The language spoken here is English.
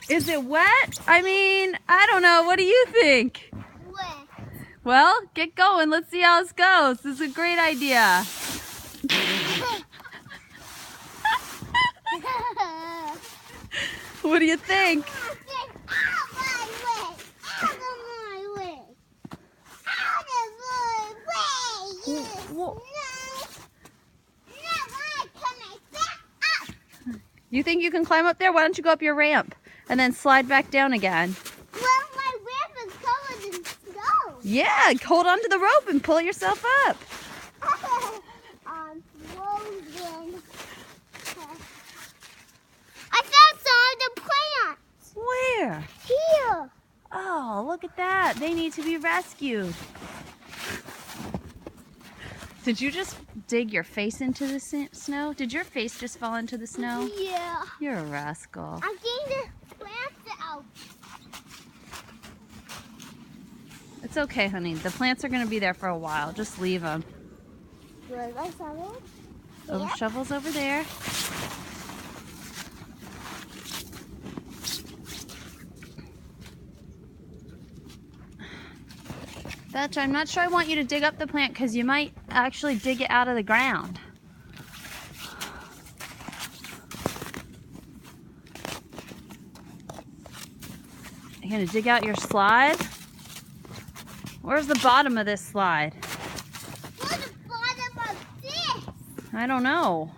Is it wet? I mean, I don't know. What do you think? Wet. Well, get going. Let's see how this goes. This is a great idea. What do you think? You think you can climb up there? Why don't you go up your ramp and then slide back down again? Well, my ramp is covered in snow. Yeah, hold on to the rope and pull yourself up. Frozen. I found some of the plants. Where? Here. Oh, look at that. They need to be rescued. Did you just dig your face into the snow? Did your face just fall into the snow? Yeah. You're a rascal. I'm getting the plants out. It's okay, honey. The plants are going to be there for a while. Just leave them. Where's my shovel? The Yeah. shovel's over there. Fetch, I'm not sure I want you to dig up the plant because you might actually dig it out of the ground. You gonna dig out your slide? Where's the bottom of this slide? Where's the bottom of this? I don't know.